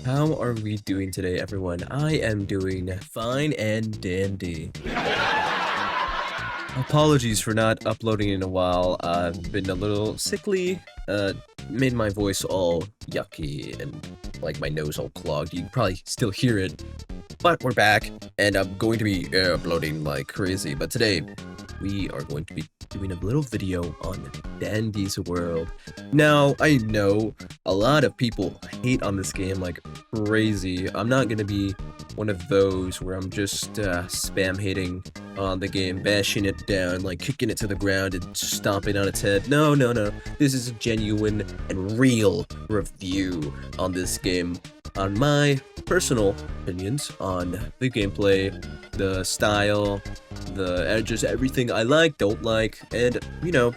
How are we doing today, everyone? I am doing fine and dandy. Apologies for not uploading in a while. I've been a little sickly, made my voice all yucky and like my nose all clogged. You can probably still hear it, but we're back and I'm going to be uploading like crazy. But today we are going to be doing a little video on Dandy's World. Now, I know a lot of people hate on this game like crazy. I'm not gonna be one of those where I'm just spam hating on the game, bashing it down, like kicking it to the ground and stomping on its head. No. This is a genuine and real review on this game, on my personal opinions on the gameplay, the style, just everything I like, don't like, and, you know,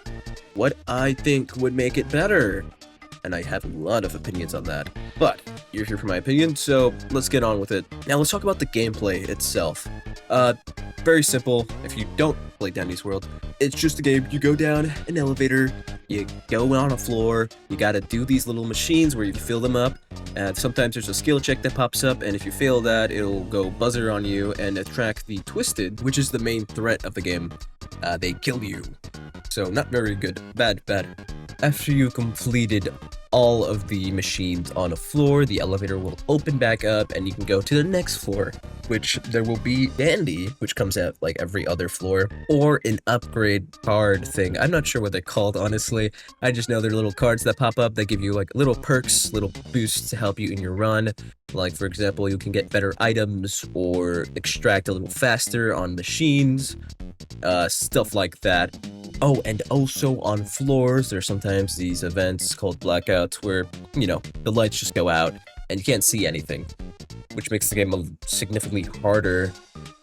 what I think would make it better. And I have a lot of opinions on that, but you're here for my opinion, so let's get on with it. Now let's talk about the gameplay itself. Very simple. If you don't play Dandy's World, it's just a game. You go down an elevator, you go on a floor, you gotta do these little machines where you fill them up, and sometimes there's a skill check that pops up, and if you fail that, it'll go buzzer on you and attract the Twisted, which is the main threat of the game. They kill you. So not very good. Bad. After you completed all of the machines on a floor, the elevator will open back up and you can go to the next floor, which there will be Dandy, which comes out like every other floor, or an upgrade card thing. I'm not sure what they're called, honestly. I just know they're little cards that pop up that give you like little perks, little boosts to help you in your run. Like, for example, you can get better items or extract a little faster on machines, stuff like that. Oh, and also on floors, there's sometimes these events called Blackouts where, you know, the lights just go out and you can't see anything, which makes the game significantly harder,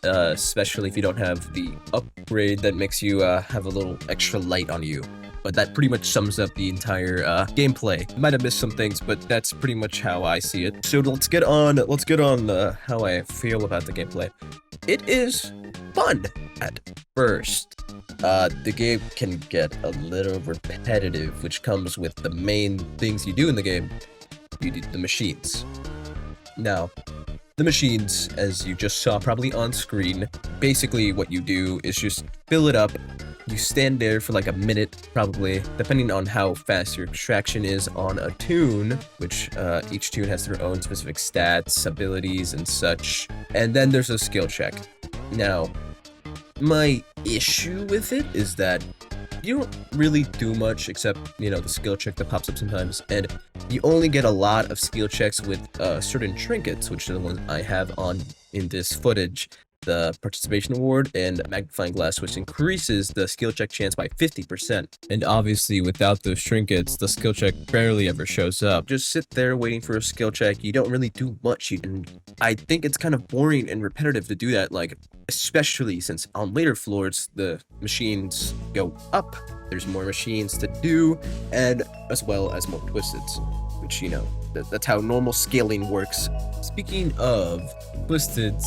especially if you don't have the upgrade that makes you have a little extra light on you. But that pretty much sums up the entire gameplay. Might have missed some things, but that's pretty much how I see it. So let's get on how I feel about the gameplay. It is fun at first. The game can get a little repetitive, which comes with the main things you do in the game. You do the machines. Now, the machines, as you just saw probably on screen, basically what you do is just fill it up. You stand there for like a minute, probably, depending on how fast your extraction is on a tune, which each tune has their own specific stats, abilities, and such. And then there's a skill check. Now, my issue with it is that you don't really do much except, you know, the skill check that pops up sometimes, and you only get a lot of skill checks with certain trinkets, which are the ones I have on in this footage. The participation award and magnifying glass, which increases the skill check chance by 50%. And obviously without those trinkets, the skill check barely ever shows up. Just sit there waiting for a skill check. You don't really do much. And I think it's kind of boring and repetitive to do that, like, especially since on later floors, the machines go up. There's more machines to do, and as well as more twisteds, which, you know, that's how normal scaling works. Speaking of twisteds,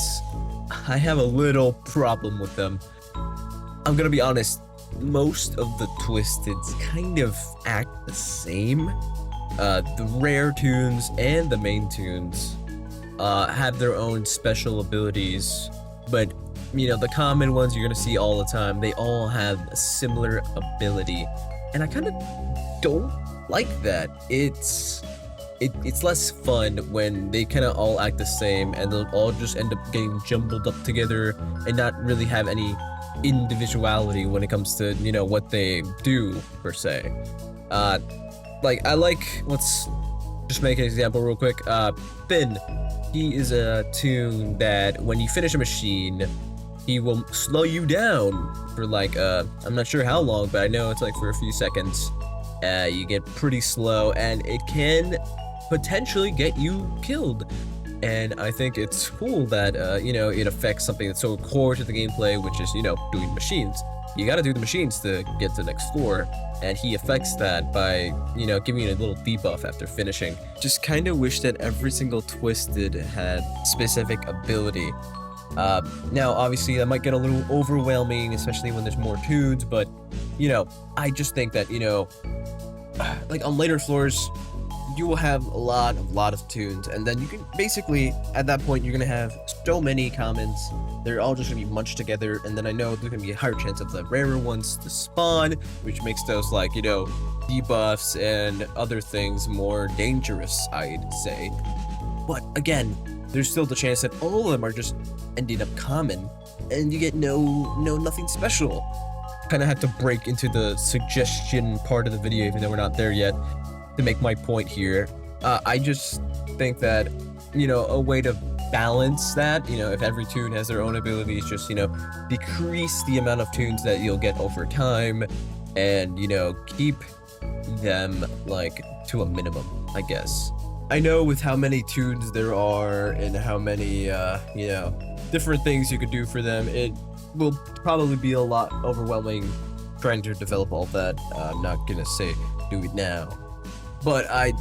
I have a little problem with them. I'm gonna be honest, most of the twisteds kind of act the same. The rare tunes and the main tunes have their own special abilities, but, you know, the common ones you're gonna see all the time, they all have a similar ability, and I kind of don't like that. It's less fun when they kind of all act the same and they'll all just end up getting jumbled up together and not really have any individuality when it comes to, you know, what they do, per se. Let's just make an example real quick. Finn, he is a tune that when you finish a machine, he will slow you down for like, I'm not sure how long, but I know it's like for a few seconds. You get pretty slow and it can potentially get you killed, and I think it's cool that you know, it affects something that's so core to the gameplay, which is, you know, doing machines. You gotta do the machines to get to the next floor, and he affects that by, you know, giving you a little debuff after finishing. Just kind of wish that every single twisted had specific ability. Now obviously that might get a little overwhelming, especially when there's more tunes, but, you know, I just think that, you know, like on later floors, you will have a lot of tunes, and then you can basically, at that point, you're gonna have so many comments. They're all just gonna be munched together, and then I know there's gonna be a higher chance of the rarer ones to spawn, which makes those, like, you know, debuffs and other things more dangerous, I'd say. But again, there's still the chance that all of them are just ending up common, and you get nothing special. Kind of had to break into the suggestion part of the video, even though we're not there yet, to make my point here. I just think that, you know, a way to balance that, you know, if every tune has their own abilities, just, you know, decrease the amount of tunes that you'll get over time, and, you know, keep them, like, to a minimum, I guess. I know with how many tunes there are and how many, you know, different things you could do for them, it will probably be a lot overwhelming trying to develop all that. I'm not gonna say do it now, but I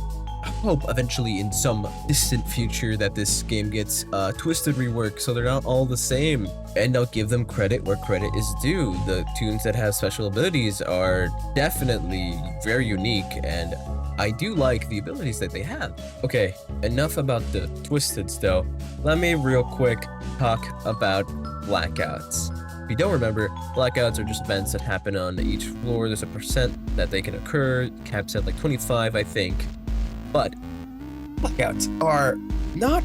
hope eventually in some distant future that this game gets twisted rework so they're not all the same, and I'll give them credit where credit is due. The tunes that have special abilities are definitely very unique, and I do like the abilities that they have. Okay, enough about the twisteds though. Let me real quick talk about Blackouts. If you don't remember, blackouts are just events that happen on each floor. There's a percent that they can occur, capped at like 25, I think. But blackouts are not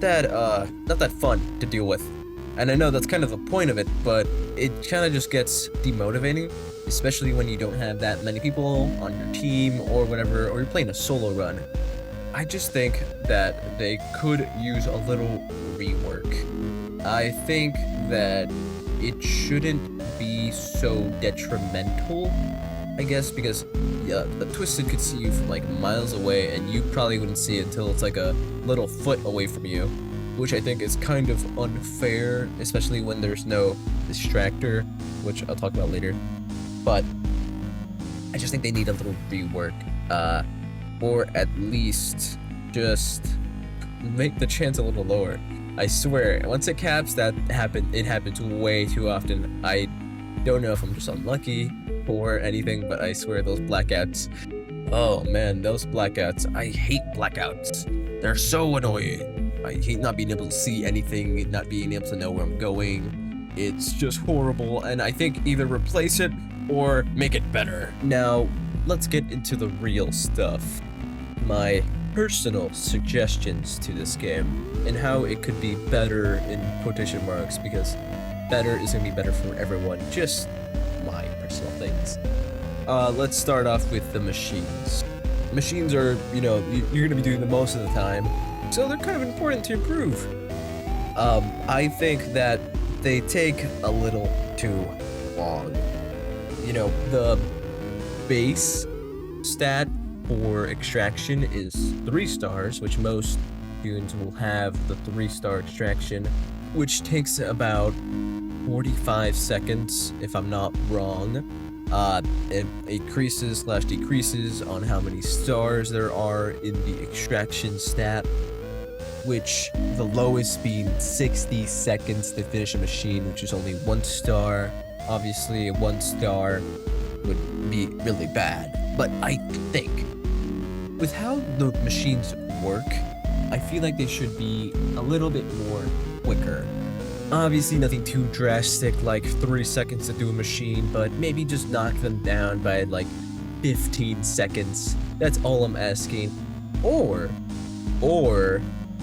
that fun to deal with. And I know that's kind of the point of it, but it kind of just gets demotivating, especially when you don't have that many people on your team or whatever, or you're playing a solo run. I just think that they could use a little rework. I think that it shouldn't be so detrimental, I guess, because the Twisted could see you from like miles away, and you probably wouldn't see it until it's like a little foot away from you, which I think is kind of unfair, especially when there's no Distractor, which I'll talk about later. But I just think they need a little rework, or at least just make the chance a little lower. I swear, once it caps, it happens way too often. I don't know if I'm just unlucky or anything, but I swear those blackouts, oh man, those blackouts, I hate blackouts. They're so annoying. I hate not being able to see anything, not being able to know where I'm going. It's just horrible, and I think either replace it or make it better. Now, let's get into the real stuff. My personal suggestions to this game and how it could be better in quotation marks, because better is going to be better for everyone, just my personal things. Let's start off with the machines. Machines are, you know, you're going to be doing the most of the time, so they're kind of important to improve. I think that they take a little too long. You know, the base stat for extraction is 3 stars, which most tunes will have the 3-star extraction, which takes about 45 seconds, if I'm not wrong. It increases/decreases on how many stars there are in the extraction stat, which the lowest being 60 seconds to finish a machine, which is only 1 star. Obviously, 1 star would be really bad, but I think with how the machines work, I feel like they should be a little bit more quicker. Obviously, nothing too drastic like 3 seconds to do a machine, but maybe just knock them down by like 15 seconds. That's all I'm asking. Or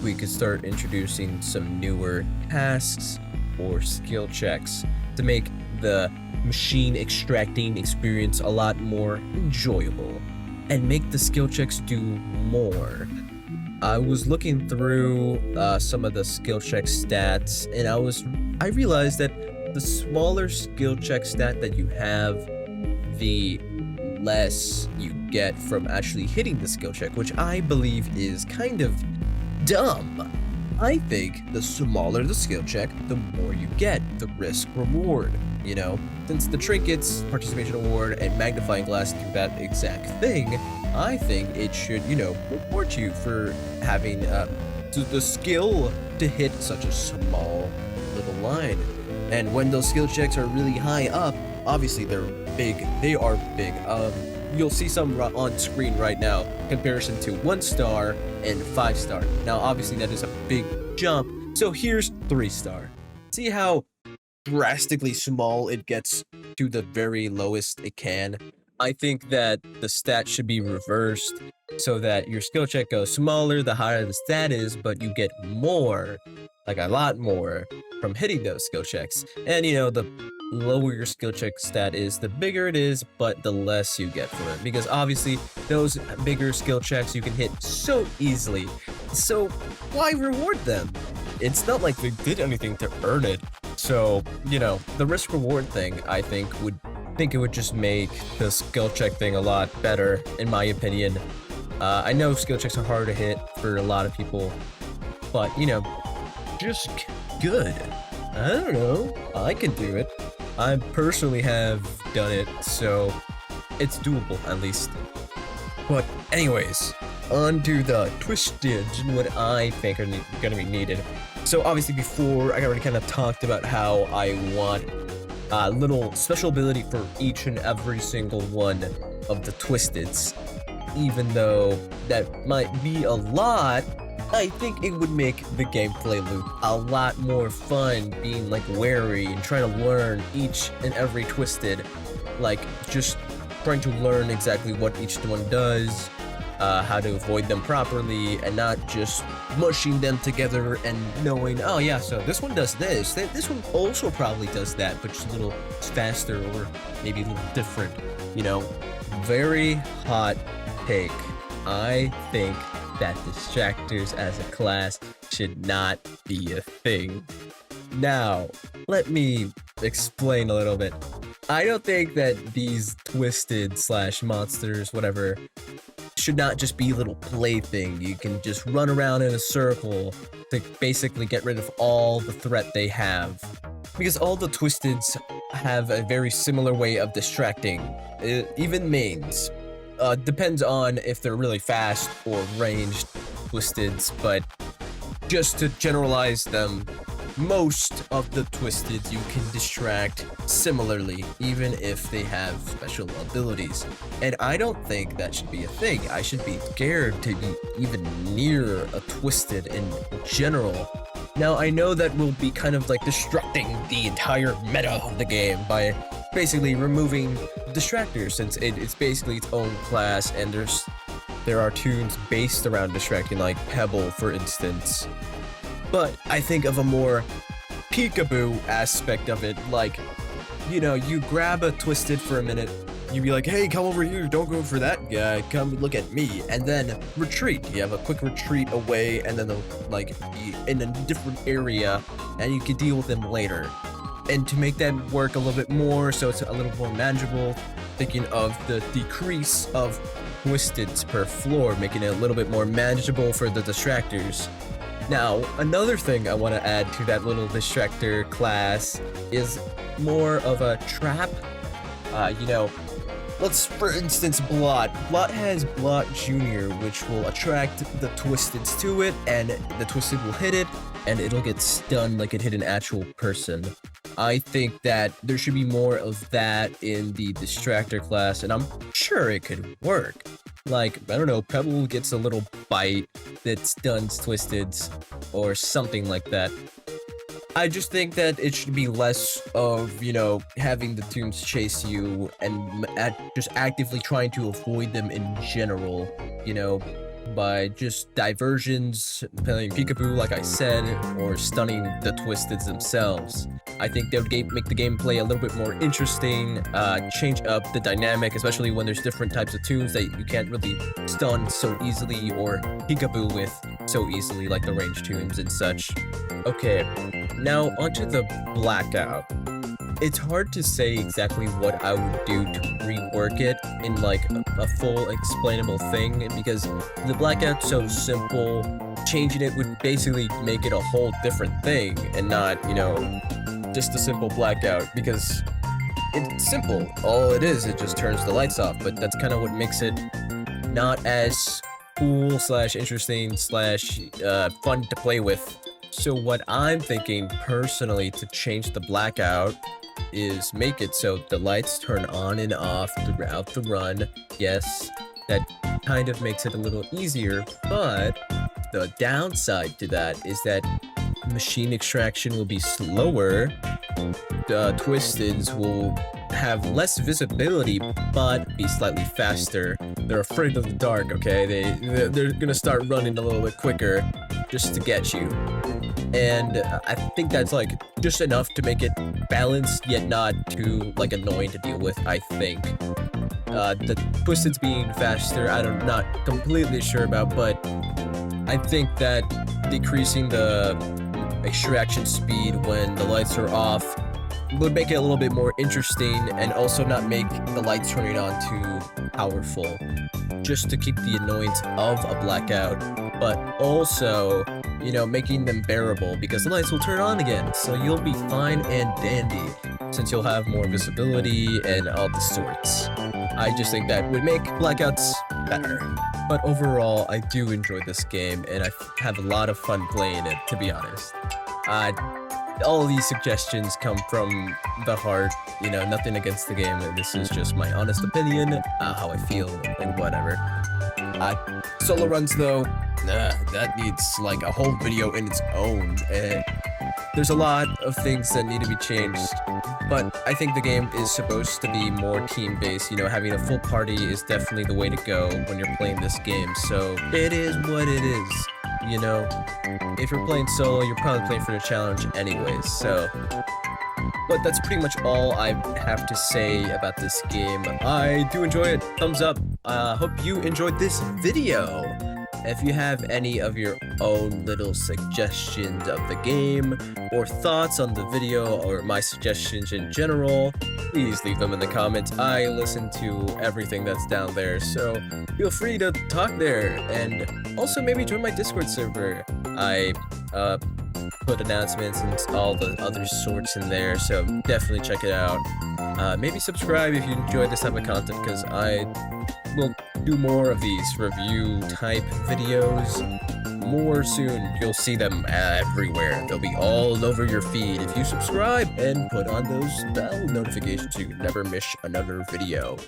we could start introducing some newer tasks or skill checks to make the machine extracting experience a lot more enjoyable and make the skill checks do more. I was looking through some of the skill check stats, and I realized that the smaller skill check stat that you have, the less you get from actually hitting the skill check, which I believe is kind of dumb. I think the smaller the skill check, the more you get, the risk reward, you know? Since the trinkets, participation award, and magnifying glass do that exact thing, I think it should, you know, reward you for having the skill to hit such a small little line. And when those skill checks are really high up, obviously they're big. They are big. you'll see some on screen right now, comparison to 1-star and 5-star. Now, obviously, that is a big jump. So here's 3-star. See how drastically small it gets to the very lowest it can? I think that the stat should be reversed so that your skill check goes smaller the higher the stat is, but you get more, like a lot more, from hitting those skill checks. And the lower your skill check stat is, the bigger it is, but the less you get from it. Because obviously, those bigger skill checks you can hit so easily. So why reward them? It's not like they did anything to earn it. So, the risk reward thing, I think it would just make the skill check thing a lot better, in my opinion. I know skill checks are hard to hit for a lot of people, but, just good. I don't know. I can do it. I personally have done it, so it's doable, at least. But anyways, on to the twisteds and what I think are gonna be needed. So obviously before, I already kind of talked about how I want a little special ability for each and every single one of the twisteds. Even though that might be a lot, I think it would make the gameplay loop a lot more fun, being wary and trying to learn each and every twisted, just trying to learn exactly what each one does, how to avoid them properly, and not just mushing them together and knowing, oh yeah, so this one does this, this one also probably does that, but just a little faster or maybe a little different, Very hot take. I think that Distractors as a class should not be a thing. Now, let me explain a little bit. I don't think that these twisted / monsters, whatever, should not just be a little plaything. You can just run around in a circle to basically get rid of all the threat they have. Because all the twisteds have a very similar way of distracting, even mains. Depends on if they're really fast or ranged twisteds, but just to generalize them, most of the twisteds you can distract similarly, even if they have special abilities. And I don't think that should be a thing. I should be scared to be even near a twisted in general. Now, I know that will be kind of destructing the entire meta of the game by basically removing Distractors, since it's basically its own class, and there are tunes based around distracting, like Pebble, for instance. But I think of a more peekaboo aspect of it, you grab a twisted for a minute, you'd be like, hey, come over here, don't go for that guy, come look at me, and then retreat. You have a quick retreat away, and then they'll be in a different area, and you can deal with them later. And to make that work a little bit more, so it's a little more manageable, thinking of the decrease of twisteds per floor, making it a little bit more manageable for the Distractors. Now, another thing I want to add to that little Distractor class is more of a trap. Let's, for instance, Blot. Blot has Blot Jr., which will attract the twisteds to it, and the twisted will hit it, and it'll get stunned like it hit an actual person. I think that there should be more of that in the Distractor class, and I'm sure it could work. I don't know, Pebble gets a little bite that stuns twisteds, or something like that. I just think that it should be less of, having the tunes chase you and just actively trying to avoid them in general, by just diversions, playing peekaboo like I said, or stunning the twisteds themselves. I think that would make the gameplay a little bit more interesting, change up the dynamic, especially when there's different types of tunes that you can't really stun so easily or peekaboo with so easily, like the range tunes and such. Okay, now onto the Blackout. It's hard to say exactly what I would do to rework it in a full explainable thing, because the Blackout's so simple. Changing it would basically make it a whole different thing and not, just a simple Blackout, because it's simple. All it is, it just turns the lights off, but that's kind of what makes it not as cool / interesting / fun to play with. So what I'm thinking personally to change the Blackout is make it so the lights turn on and off throughout the run. Yes, that kind of makes it a little easier, but the downside to that is that machine extraction will be slower. The Twisteds will have less visibility, but be slightly faster. They're afraid of the dark, okay? They're gonna start running a little bit quicker just to get you. And I think that's like just enough to make it balanced yet not too like annoying to deal with, I think. The Twisteds being faster, I'm not completely sure about, but I think that decreasing the extraction speed when the lights are off would make it a little bit more interesting, and also not make the lights turning on too powerful, just to keep the annoyance of a blackout, but also, you know, making them bearable, because the lights will turn on again, so you'll be fine and dandy, since you'll have more visibility and all the sorts. I just think that would make Blackouts better. But overall, I do enjoy this game, and I have a lot of fun playing it, to be honest. All of these suggestions come from the heart, you know, nothing against the game. This is just my honest opinion, how I feel, and whatever. Solo runs, though, that needs like a whole video in its own. There's a lot of things that need to be changed, but I think the game is supposed to be more team-based. You know, having a full party is definitely the way to go when you're playing this game, so it is what it is. You know, if you're playing solo, you're probably playing for the challenge anyways, so. But that's pretty much all I have to say about this game. I do enjoy it. Thumbs up. Hope you enjoyed this video. If you have any of your own little suggestions of the game, or thoughts on the video, or my suggestions in general, please leave them in the comments. I listen to everything that's down there, so feel free to talk there, and also maybe join my Discord server. I put announcements and all the other sorts in there, so definitely check it out. Maybe subscribe if you enjoy this type of content, because I will do more of these review type videos more soon. You'll see them everywhere. They'll be all over your feed if you subscribe and put on those bell notifications so you never miss another video.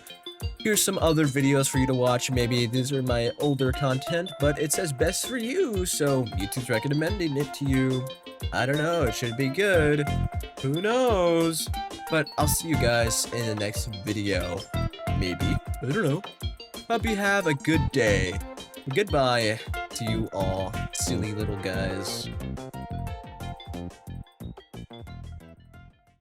Here's some other videos for you to watch. Maybe these are my older content, but it says best for you, so YouTube's recommending it to you. I don't know, it should be good. Who knows? But I'll see you guys in the next video. Maybe. I don't know. Hope you have a good day. Goodbye to you all, silly little guys.